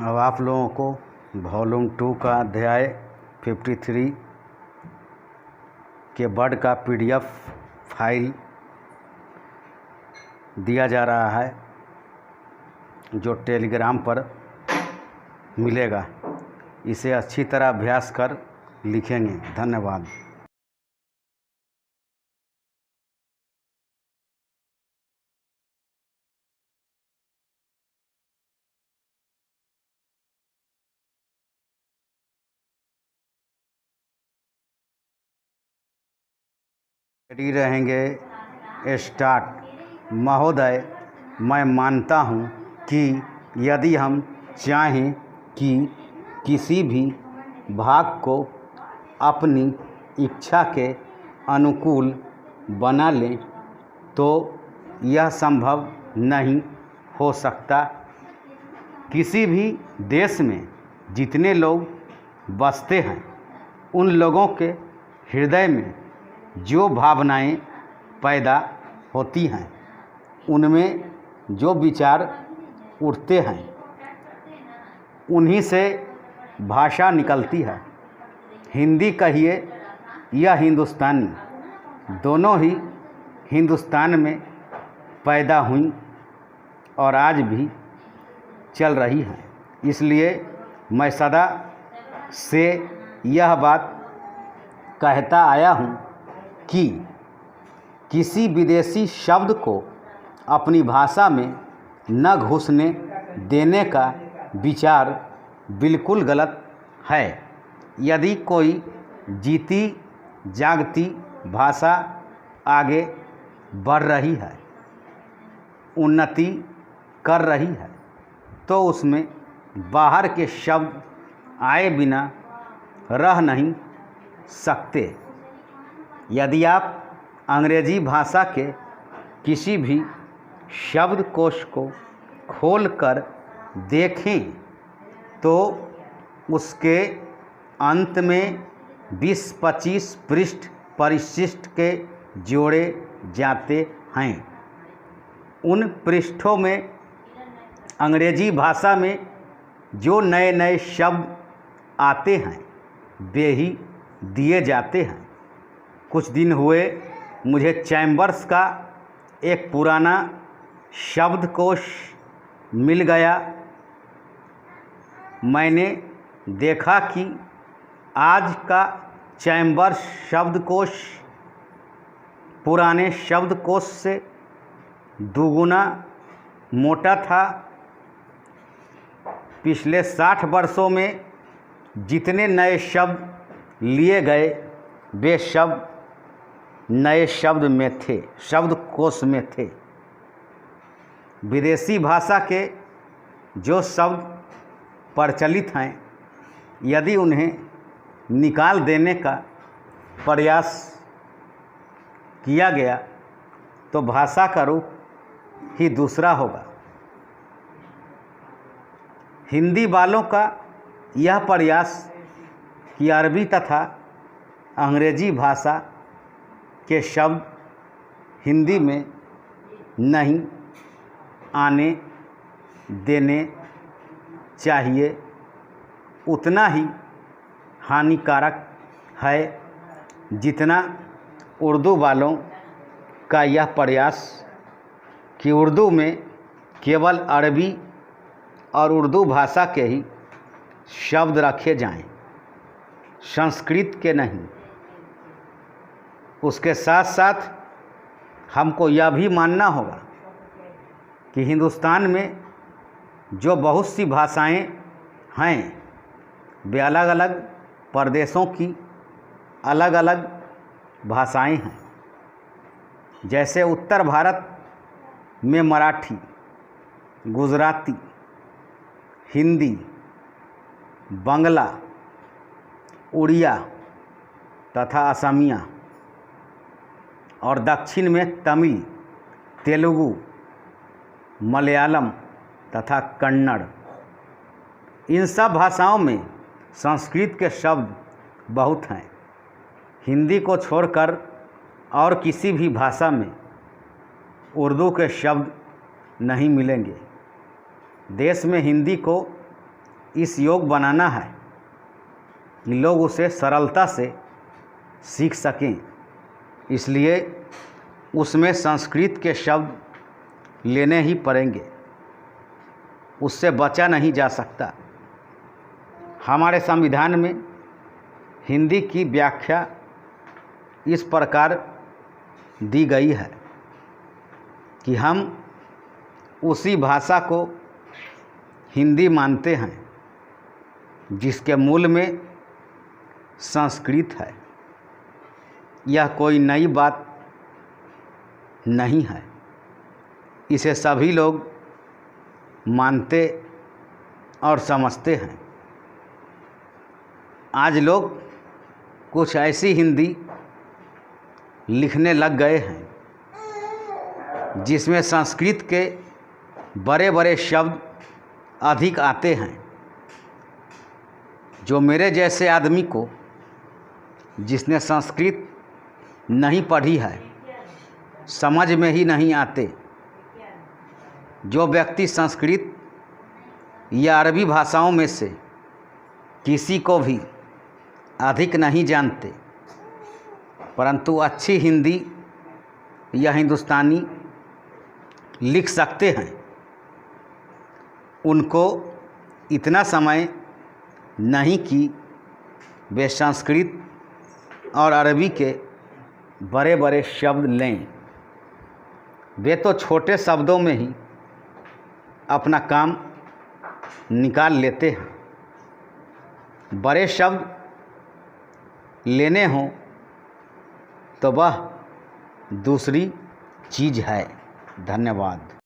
अब आप लोगों को वॉल्यूम 2 का अध्याय 53 के वर्ड का PDF फाइल दिया जा रहा है, जो टेलीग्राम पर मिलेगा। इसे अच्छी तरह अभ्यास कर लिखेंगे। धन्यवाद। रेडी रहेंगे। स्टार्ट। महोदय, मैं मानता हूँ कि यदि हम चाहें कि किसी भी भाग को अपनी इच्छा के अनुकूल बना लें तो यह संभव नहीं हो सकता। किसी भी देश में जितने लोग बसते हैं, उन लोगों के हृदय में जो भावनाएं पैदा होती हैं, उनमें जो विचार उठते हैं, उन्हीं से भाषा निकलती है। हिंदी कहिए या हिंदुस्तानी, दोनों ही हिंदुस्तान में पैदा हुई और आज भी चल रही हैं। इसलिए मैं सदा से यह बात कहता आया हूँ कि किसी विदेशी शब्द को अपनी भाषा में न घुसने देने का विचार बिल्कुल गलत है। यदि कोई जीती जागती भाषा आगे बढ़ रही है, उन्नति कर रही है, तो उसमें बाहर के शब्द आए बिना रह नहीं सकते। यदि आप अंग्रेजी भाषा के किसी भी शब्दकोश को खोलकर देखें तो उसके अंत में 20-25 पृष्ठ परिशिष्ट के जोड़े जाते हैं। उन पृष्ठों में अंग्रेजी भाषा में जो नए नए शब्द आते हैं, वे ही दिए जाते हैं। कुछ दिन हुए मुझे चैम्बर्स का एक पुराना शब्दकोश मिल गया। मैंने देखा कि आज का चैम्बर्स शब्दकोश पुराने शब्दकोश से दुगुना मोटा था। पिछले 60 वर्षों में जितने नए शब्द लिए गए, वे शब्द नए शब्द में थे, शब्दकोश में थे। विदेशी भाषा के जो शब्द प्रचलित हैं, यदि उन्हें निकाल देने का प्रयास किया गया तो भाषा का रूप ही दूसरा होगा। हिंदी वालों का यह प्रयास कि अरबी तथा अंग्रेजी भाषा के शब्द हिंदी में नहीं आने देने चाहिए, उतना ही हानिकारक है जितना उर्दू वालों का यह प्रयास कि उर्दू में केवल अरबी और उर्दू भाषा के ही शब्द रखे जाएं, संस्कृत के नहीं। उसके साथ साथ हमको यह भी मानना होगा कि हिंदुस्तान में जो बहुत सी भाषाएं हैं, वे अलग अलग प्रदेशों की अलग अलग भाषाएं हैं। जैसे उत्तर भारत में मराठी, गुजराती, हिंदी, बांग्ला, उड़िया तथा असमिया, और दक्षिण में तमिल, तेलुगु, मलयालम तथा कन्नड़। इन सब भाषाओं में संस्कृत के शब्द बहुत हैं। हिंदी को छोड़कर और किसी भी भाषा में उर्दू के शब्द नहीं मिलेंगे। देश में हिंदी को इस योग बनाना है कि लोग उसे सरलता से सीख सकें। इसलिए उसमें संस्कृत के शब्द लेने ही पड़ेंगे, उससे बचा नहीं जा सकता। हमारे संविधान में हिंदी की व्याख्या इस प्रकार दी गई है कि हम उसी भाषा को हिंदी मानते हैं जिसके मूल में संस्कृत है। यह कोई नई बात नहीं है, इसे सभी लोग मानते और समझते हैं। आज लोग कुछ ऐसी हिंदी लिखने लग गए हैं जिसमें संस्कृत के बड़े बड़े शब्द अधिक आते हैं, जो मेरे जैसे आदमी को, जिसने संस्कृत नहीं पढ़ी है, समझ में ही नहीं आते। जो व्यक्ति संस्कृत या अरबी भाषाओं में से किसी को भी अधिक नहीं जानते, परंतु अच्छी हिंदी या हिंदुस्तानी लिख सकते हैं, उनको इतना समय नहीं कि वे संस्कृत और अरबी के बड़े बड़े शब्द लें। वे तो छोटे शब्दों में ही अपना काम निकाल लेते हैं। बड़े शब्द लेने हों तो वह दूसरी चीज़ है। धन्यवाद।